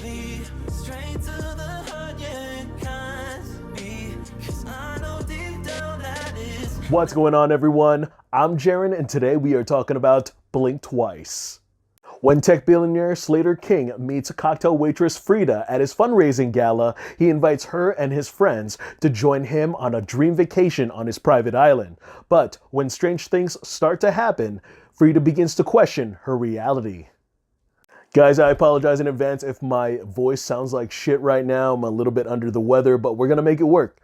me straight to the heart, yeah, it can't be, 'cause I know deep down that is. What's going on, everyone? I'm Jaren, and today we are talking about Blink Twice. When tech billionaire Slater King meets cocktail waitress Frida at his fundraising gala, he invites her and his friends to join him on a dream vacation on his private island. But when strange things start to happen, Frida begins to question her reality. Guys, I apologize in advance if my voice sounds like shit right now. I'm a little bit under the weather, but we're gonna make it work.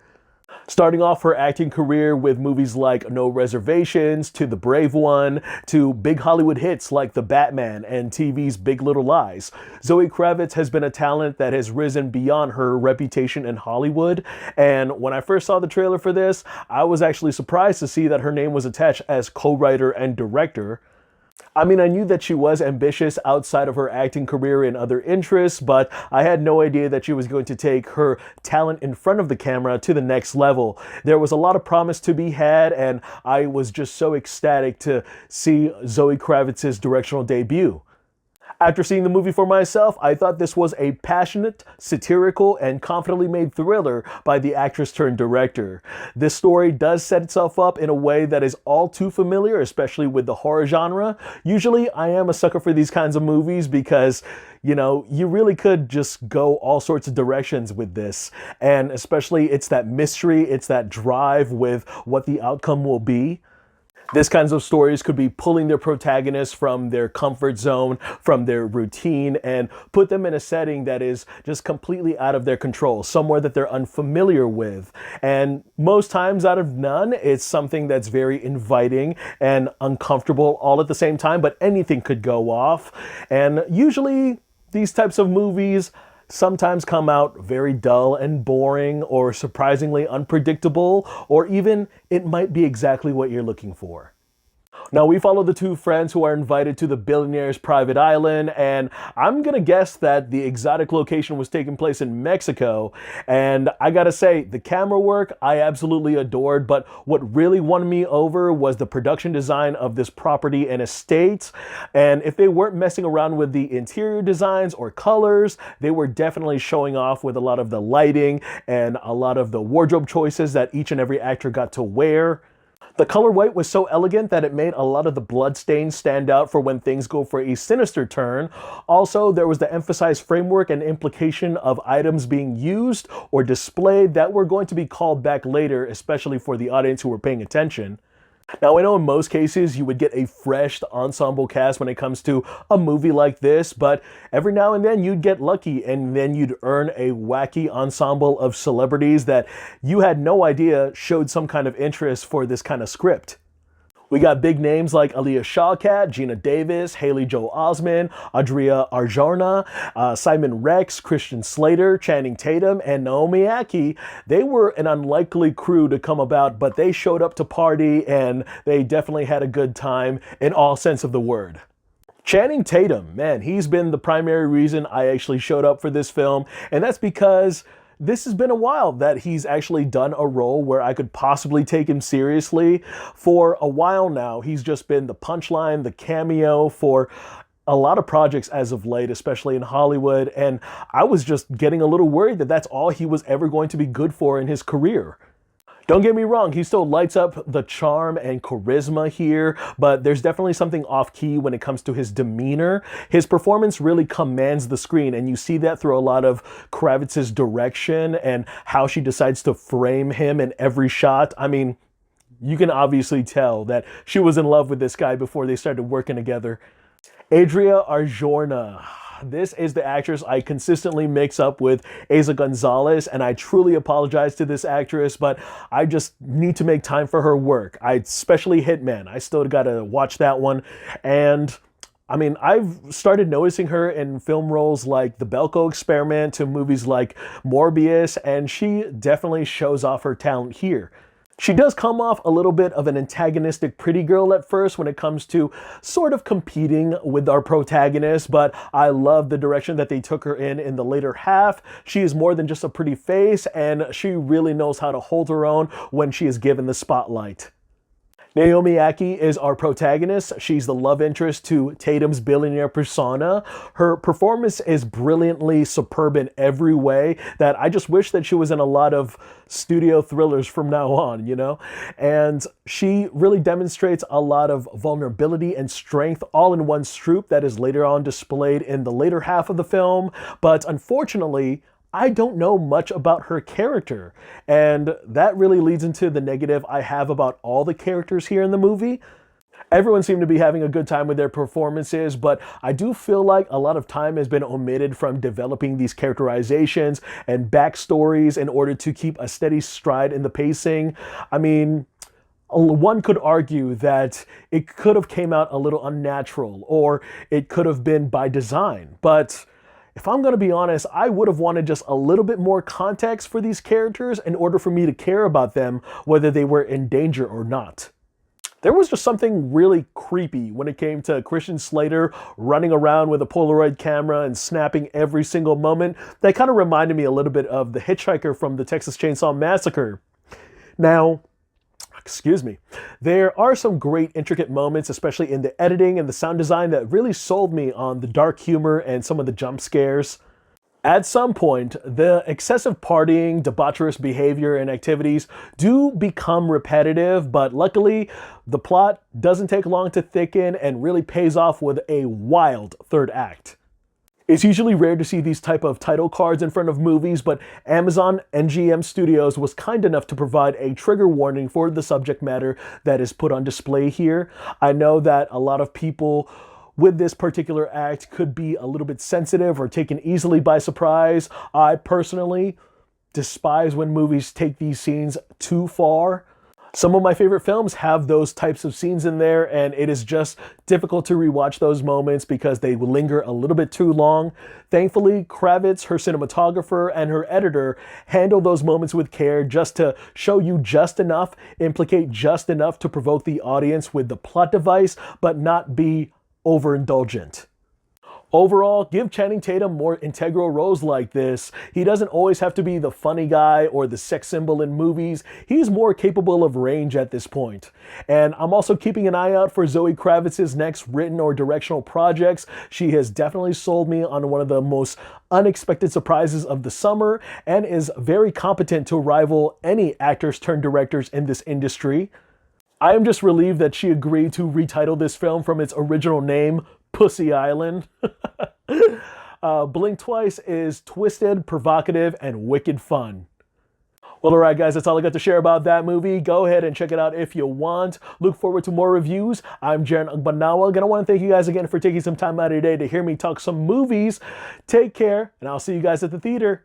Starting off her acting career with movies like No Reservations, to The Brave One, to big Hollywood hits like The Batman and TV's Big Little Lies, Zoe Kravitz has been a talent that has risen beyond her reputation in Hollywood. And when I first saw the trailer for this, I was actually surprised to see that her name was attached as co-writer and director. I mean, I knew that she was ambitious outside of her acting career and other interests, but I had no idea that she was going to take her talent in front of the camera to the next level. There was a lot of promise to be had, and I was just so ecstatic to see Zoe Kravitz's directional debut. After seeing the movie for myself, I thought this was a passionate, satirical, and confidently made thriller by the actress turned director. This story does set itself up in a way that is all too familiar, especially with the horror genre. Usually, I am a sucker for these kinds of movies because, you really could just go all sorts of directions with this. And especially, it's that mystery, it's that drive with what the outcome will be. This kinds of stories could be pulling their protagonists from their comfort zone, from their routine, and put them in a setting that is just completely out of their control, somewhere that they're unfamiliar with. And most times out of none, it's something that's very inviting and uncomfortable all at the same time, but anything could go off. And usually these types of movies sometimes come out very dull and boring, or surprisingly unpredictable, or even it might be exactly what you're looking for. Now, we follow the two friends who are invited to the billionaire's private island, and I'm gonna guess that the exotic location was taking place in Mexico. And I gotta say, the camera work I absolutely adored, but what really won me over was the production design of this property and estate. And if they weren't messing around with the interior designs or colors, they were definitely showing off with a lot of the lighting and a lot of the wardrobe choices that each and every actor got to wear. The color white was so elegant that it made a lot of the blood stains stand out for when things go for a sinister turn. Also, there was the emphasized framework and implication of items being used or displayed that were going to be called back later, especially for the audience who were paying attention. Now, I know in most cases you would get a fresh ensemble cast when it comes to a movie like this, but every now and then you'd get lucky and then you'd earn a wacky ensemble of celebrities that you had no idea showed some kind of interest for this kind of script. We got big names like Aaliyah Shawkat, Gina Davis, Haley Joel Osment, Adria Arjona, Simon Rex, Christian Slater, Channing Tatum, and Naomi Ackie. They were an unlikely crew to come about, but they showed up to party and they definitely had a good time in all sense of the word. Channing Tatum, man, he's been the primary reason I actually showed up for this film, and that's because this has been a while that he's actually done a role where I could possibly take him seriously. For a while now, he's just been the punchline, the cameo for a lot of projects as of late, especially in Hollywood, and I was just getting a little worried that that's all he was ever going to be good for in his career. Don't get me wrong, he still lights up the charm and charisma here, but there's definitely something off-key when it comes to his demeanor. His performance really commands the screen, and you see that through a lot of Kravitz's direction and how she decides to frame him in every shot. I mean, you can obviously tell that she was in love with this guy before they started working together. Adria Arjona. This is the actress I consistently mix up with Eiza Gonzalez, and I truly apologize to this actress, but I just need to make time for her work. Especially Hitman. I still gotta watch that one. And I mean, I've started noticing her in film roles like The Belko Experiment to movies like Morbius, and she definitely shows off her talent here. She does come off a little bit of an antagonistic pretty girl at first when it comes to sort of competing with our protagonist, but I love the direction that they took her in the later half. She is more than just a pretty face, and she really knows how to hold her own when she is given the spotlight. Naomi Aki is our protagonist. She's the love interest to Tatum's billionaire persona. Her performance is brilliantly superb in every way that I just wish that she was in a lot of studio thrillers from now on, you know? And she really demonstrates a lot of vulnerability and strength all in one swoop that is later on displayed in the later half of the film. But unfortunately, I don't know much about her character. And that really leads into the negative I have about all the characters here in the movie. Everyone seemed to be having a good time with their performances, but I do feel like a lot of time has been omitted from developing these characterizations and backstories in order to keep a steady stride in the pacing. I mean, one could argue that it could have came out a little unnatural, or it could have been by design, but if I'm going to be honest, I would have wanted just a little bit more context for these characters in order for me to care about them, whether they were in danger or not. There was just something really creepy when it came to Christian Slater running around with a Polaroid camera and snapping every single moment. That kind of reminded me a little bit of the hitchhiker from the Texas Chainsaw Massacre. Now, excuse me, there are some great intricate moments, especially in the editing and the sound design, that really sold me on the dark humor and some of the jump scares. At some point, the excessive partying, debaucherous behavior, and activities do become repetitive, but luckily, the plot doesn't take long to thicken and really pays off with a wild third act. It's usually rare to see these type of title cards in front of movies, but Amazon NGM Studios was kind enough to provide a trigger warning for the subject matter that is put on display here. I know that a lot of people with this particular act could be a little bit sensitive or taken easily by surprise. I personally despise when movies take these scenes too far. Some of my favorite films have those types of scenes in there, and it is just difficult to rewatch those moments because they linger a little bit too long. Thankfully, Kravitz, her cinematographer, and her editor handle those moments with care just to show you just enough, implicate just enough to provoke the audience with the plot device, but not be overindulgent. Overall, give Channing Tatum more integral roles like this. He doesn't always have to be the funny guy or the sex symbol in movies. He's more capable of range at this point. And I'm also keeping an eye out for Zoe Kravitz's next written or directional projects. She has definitely sold me on one of the most unexpected surprises of the summer and is very competent to rival any actors turned directors in this industry. I am just relieved that she agreed to retitle this film from its original name, Pussy Island. Blink Twice is twisted, provocative, and wicked fun. Well, alright guys, that's all I got to share about that movie. Go ahead and check it out if you want. Look forward to more reviews. I'm Jaren Ugbanawa. Gonna want to thank you guys again for taking some time out of your day to hear me talk some movies. Take care, and I'll see you guys at the theater.